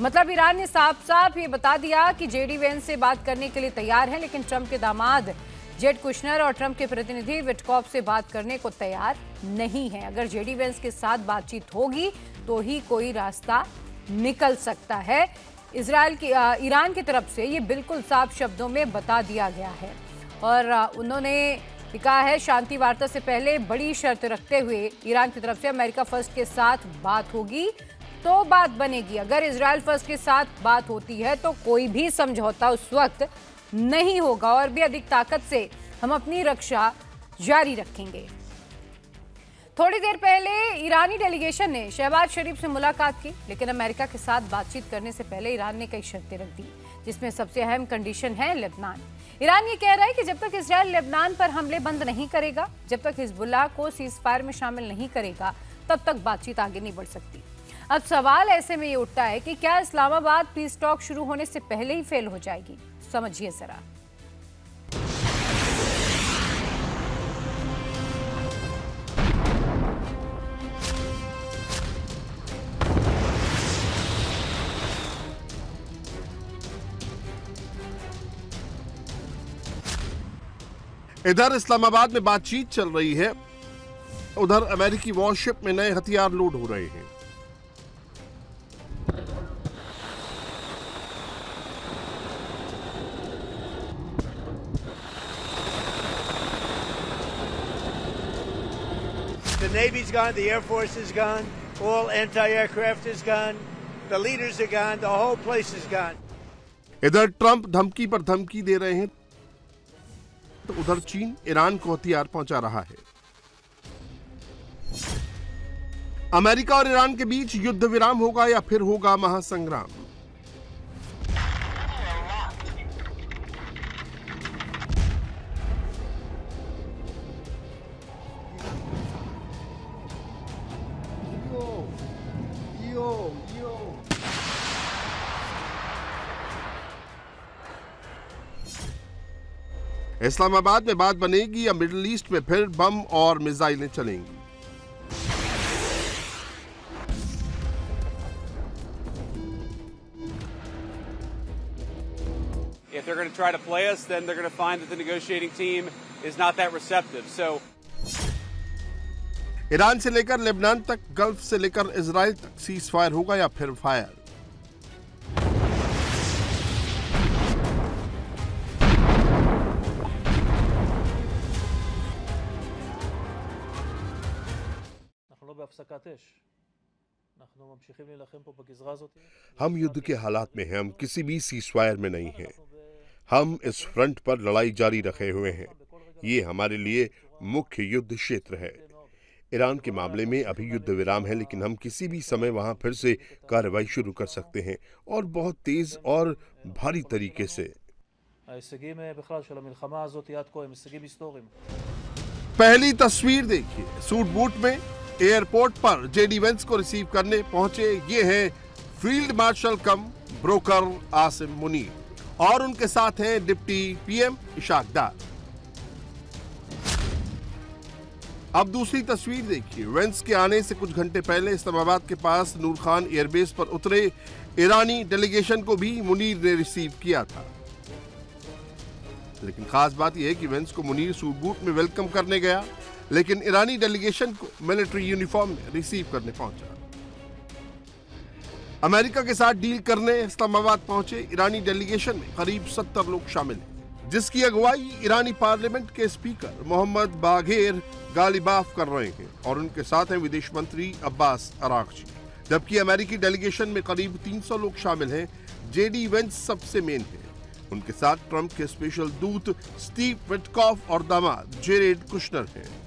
मतलब ईरान ने साफ साफ ये बता दिया कि जेडी वेंस से बात करने के लिए तैयार है, लेकिन ट्रंप के दामाद जेड कुशनर और ट्रंप के प्रतिनिधि विटकॉफ से बात करने को तैयार नहीं है। अगर जेडी वेंस के साथ बातचीत होगी तो ही कोई रास्ता निकल सकता है। ईरान की तरफ से ये बिल्कुल साफ शब्दों में बता दिया गया है और उन्होंने कहा है शांति वार्ता से पहले बड़ी शर्त रखते हुए ईरान की तरफ से अमेरिका फर्स्ट के साथ बात होगी तो बात बनेगी। अगर इजराइल फर्स्ट के साथ बात होती है तो कोई भी समझौता उस वक्त नहीं होगा और भी अधिक ताकत से हम अपनी रक्षा जारी रखेंगे। थोड़ी देर पहले ईरानी डेलीगेशन ने शहबाज शरीफ से मुलाकात की, लेकिन अमेरिका के साथ बातचीत करने से पहले ईरान ने कई शर्तें रख दी, जिसमें सबसे अहम कंडीशन है लेबनान। ईरान ये कह रहा है कि जब तक इजराइल लेबनान पर हमले बंद नहीं करेगा, जब तक हिजबुल्लाह को सीज फायर में शामिल नहीं करेगा, तब तक बातचीत आगे नहीं बढ़ सकती। अब सवाल ऐसे में ये उठता है कि क्या इस्लामाबाद पीस टॉक शुरू होने से पहले ही फेल हो जाएगी? समझिए जरा। इधर इस्लामाबाद में बातचीत चल रही है, उधर अमेरिकी वॉरशिप में नए हथियार लोड हो रहे हैं। The Navy's gone, the Air Force is gone, all anti-aircraft is gone, the leaders are gone, the whole place is gone. इधर ट्रंप धमकी पर धमकी दे रहे हैं तो उधर चीन ईरान को हथियार पहुंचा रहा है। अमेरिका और ईरान के बीच युद्ध विराम होगा या फिर होगा महासंग्राम? इस्लामाबाद में बात बनेगी या मिडिल ईस्ट में फिर बम और मिसाइलें चलेंगी? If they're going to try to play us, then they're going to find that the negotiating team is not that receptive. So Iran से लेकर लेबनान तक, गल्फ से लेकर इजराइल तक सीज फायर होगा या फिर फायर? हम युद्ध के हालात में हैं, हम किसी भी सीजफायर में नहीं हैं। हम इस फ्रंट पर लड़ाई जारी रखे हुए हैं। ये हमारे लिए मुख्य युद्ध क्षेत्र है। ईरान के मामले में अभी युद्ध विराम है, लेकिन हम किसी भी समय वहां फिर से कार्रवाई शुरू कर सकते हैं और बहुत तेज और भारी तरीके से। पहली तस्वीर देखिए, सूट बूट में एयरपोर्ट पर जेडी वेंस को रिसीव करने पहुंचे ये हैं फील्ड मार्शल कम ब्रोकर आसिम मुनीर और उनके साथ हैं डिप्टी पीएम इशाक डार। अब दूसरी तस्वीर देखिए, वेंस के आने से कुछ घंटे पहले इस्लामाबाद के पास नूर खान एयरबेस पर उतरे ईरानी डेलीगेशन को भी मुनीर ने रिसीव किया था। लेकिन खास बात यह है कि वेंस को मुनीर सूट बूट में वेलकम करने गया, लेकिन ईरानी डेलीगेशन को मिलिट्री यूनिफॉर्म में रिसीव करने पहुंचा। अमेरिका के साथ डील करने इस्लामाबाद पहुंचे ईरानी डेलीगेशन में करीब 70 लोग शामिल हैं, जिसकी अगुवाई ईरानी पार्लियामेंट के स्पीकर मोहम्मद बाघेर गालिबाफ कर रहे हैं और उनके साथ हैं विदेश मंत्री अब्बास अरागची। जबकि अमेरिकी डेलीगेशन में करीब 300 लोग शामिल हैं। जेडी वेंस सबसे मेन है, उनके साथ ट्रंप के स्पेशल दूत स्टीव विटकॉफ और दामाद जेरेड कुशनर हैं।